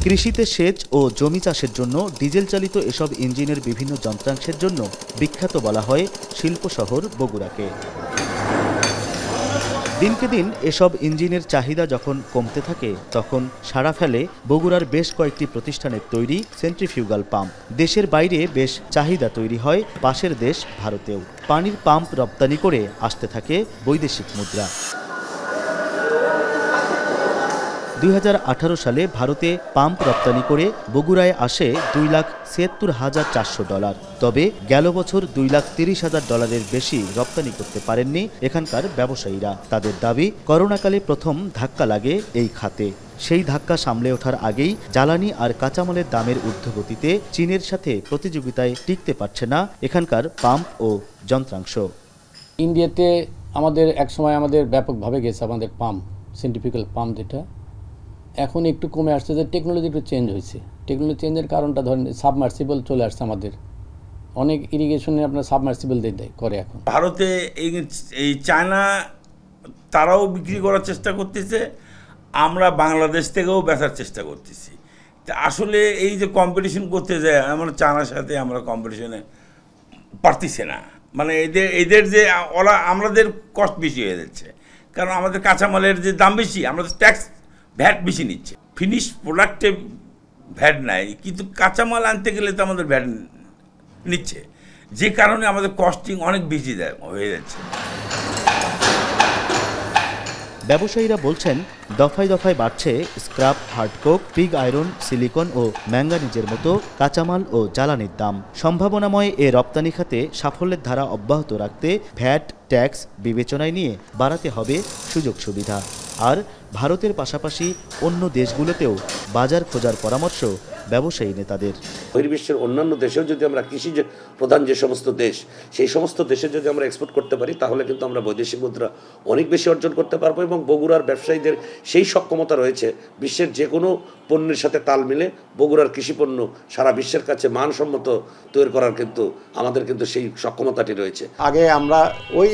কৃষিতে সেচ ও জমি চাষের জন্য ডিজেল চালিত এসব ইঞ্জিনের বিভিন্ন যন্ত্রাংশের জন্য বিখ্যাত বলা হয় শিল্প শহর বগুড়াকে। দিনকে দিন এসব ইঞ্জিনের চাহিদা যখন কমতে থাকে তখন সাড়া ফেলে বগুড়ার বেশ কয়েকটি প্রতিষ্ঠানের তৈরি সেন্ট্রিফিউগাল পাম্প। দেশের বাইরে বেশ চাহিদা তৈরি হয় পাশের দেশ ভারতেও। পানির পাম্প রপ্তানি করে আসতে থাকে বৈদেশিক মুদ্রা। 2018 সালে ভারতে পাম্প রপ্তানি করে বগুড়ায় আসে $2,76,400। তবে গেল বছর $2,30,000 বেশি রপ্তানি করতে পারেননি এখানকার ব্যবসায়ীরা। তাদের দাবি, করোনাকালে প্রথম ধাক্কা লাগে এই খাতে। সেই ধাক্কা সামলে ওঠার আগেই জ্বালানি আর কাঁচামালের দামের ঊর্ধ্বগতিতে চীনের সাথে প্রতিযোগিতায় টিকতে পারছে না এখানকার পাম্প ও যন্ত্রাংশ। ইন্ডিয়াতে আমাদের একসময় ব্যাপকভাবে গেছে আমাদের পাম্প, সেন্ট্রিফিউগাল পাম্প যেটা। এখন একটু কমে আসছে, যে টেকনোলজি একটু চেঞ্জ হয়েছে। টেকনোলজি চেঞ্জের কারণটা ধরেন সাবমার্সিবল চলে আসছে আমাদের। অনেক ইরিগেশনে আপনার সাবমার্সিবল দেয় করে এখন। ভারতে এই চায়না তারাও বিক্রি করার চেষ্টা করতেছে, আমরা বাংলাদেশ থেকেও বেচার চেষ্টা করতেছি। আসলে এই যে কম্পিটিশন করতে যায়, আমরা চায়নার সাথে আমরা কম্পিটিশনে পারতেছি না। মানে এদের যে ওরা আমাদের কস্ট বেশি হয়ে যাচ্ছে, কারণ আমাদের কাঁচামালের যে দাম বেশি, আমাদের ট্যাক্স ভ্যাট বেশি নিচ্ছে। ফিনিশ প্রোডাক্টে ভ্যাট নাই, কিন্তু কাঁচামাল আনতে গেলে তো আমাদের ভ্যাট নিচ্ছে, যে কারণে আমাদের কস্টিং অনেক বেশি হয়ে যাচ্ছে। ব্যবসায়ীরা বলছেন, দফায় দফায় বাড়ছে স্ক্র্যাপ, হার্ডকোক, পিগ আয়রন, সিলিকন ও ম্যাঙ্গানিজের মতো কাঁচামাল ও জ্বালানির দাম। সম্ভাবনাময় এ রপ্তানি খাতে সাফল্যের ধারা অব্যাহত রাখতে ভ্যাট ট্যাক্স বিবেচনায় নিয়ে বাড়াতে হবে সুযোগ সুবিধা। আর ভারতের পাশাপাশি অন্য দেশগুলোতেও বাজার খোঁজার পরামর্শ ব্যবসায়ী নেতাদের। বহির্বিশ্বের অন্যান্য দেশেও যদি আমরা কৃষি প্রধান যে সমস্ত দেশ, সেই সমস্ত দেশে যদি আমরা এক্সপোর্ট করতে পারি, তাহলে কিন্তু আমরা বৈদেশিক মুদ্রা অনেক বেশি অর্জন করতে পারবো। এবং বগুড়ার ব্যবসায়ীদের সেই সক্ষমতা রয়েছে, বিশ্বের যে কোনো পণ্যের সাথে তাল মিলে বগুড়ার কৃষি পণ্য সারা বিশ্বের কাছে মানসম্মত তৈরি করার কিন্তু আমাদের কিন্তু সেই সক্ষমতাটি রয়েছে। আগে আমরা ওই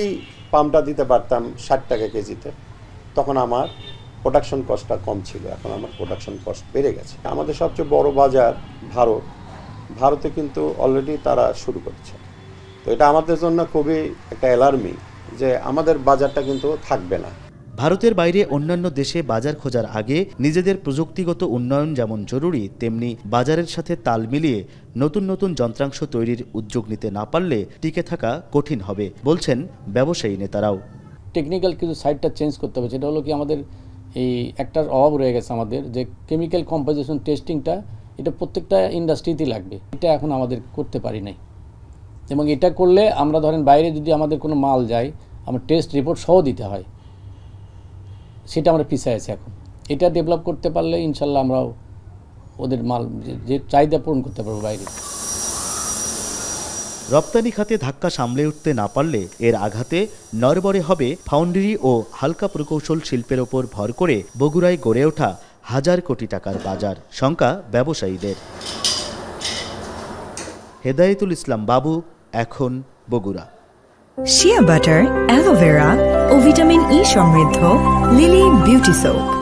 পাম্পটা দিতে পারতাম 60 টাকা কেজিতে, তখন আমার প্রোডাকশন কস্টটা কম ছিল। এখন আমার প্রোডাকশন কস্ট বেড়ে গেছে। আমাদের সবচেয়ে বড় বাজার ভারতে কিন্তু অলরেডি তারা শুরু করছে। তো এটা আমাদের জন্য খুবই একটা অ্যালার্মিং, যে আমাদের বাজারটা কিন্তু থাকবে না। ভারতের বাইরে অন্যান্য দেশে বাজার খোঁজার আগে নিজেদের প্রযুক্তিগত উন্নয়ন যেমন জরুরি, তেমনি বাজারের সাথে তাল মিলিয়ে নতুন নতুন যন্ত্রাংশ তৈরির উদ্যোগ নিতে না পারলে টিকে থাকা কঠিন হবে বলছেন ব্যবসায়ী নেতারাও। টেকনিক্যাল কিছু সাইডটা চেঞ্জ করতে হবে। সেটা হলো কি, আমাদের এই একটার অভাব রয়ে গেছে আমাদের, যে কেমিক্যাল কম্পোজিশন টেস্টিংটা, এটা প্রত্যেকটা ইন্ডাস্ট্রিতেই লাগবে। এটা এখন আমাদের করতে পারি নাই। এবং এটা করলে আমরা ধরেন বাইরে যদি আমাদের কোনো মাল যায়, আমার টেস্ট রিপোর্ট সহ দিতে হয়, সেটা আমরা পিছিয়ে আছি এখন। এটা ডেভেলপ করতে পারলে ইনশাল্লাহ আমরাও ওদের মাল যে চাহিদা পূরণ করতে পারবো বাইরে। রপ্তানি খাতে ধাক্কা সামলে উঠতে না পারলে এর আঘাতে নড়বড়ে হবে ফাউন্ডারি ও হালকা প্রকৌশল শিল্পের ওপর ভর করে বগুড়ায় গড়ে ওঠা হাজার কোটি টাকার বাজার। শঙ্কা ব্যবসায়ীদের। হেদায়েতুল ইসলাম বাবু, এখন বগুড়া। শিয়া বাটার, অ্যালোভেরা ও ভিটামিন ই সমৃদ্ধ লিলি বিউটি সোপ।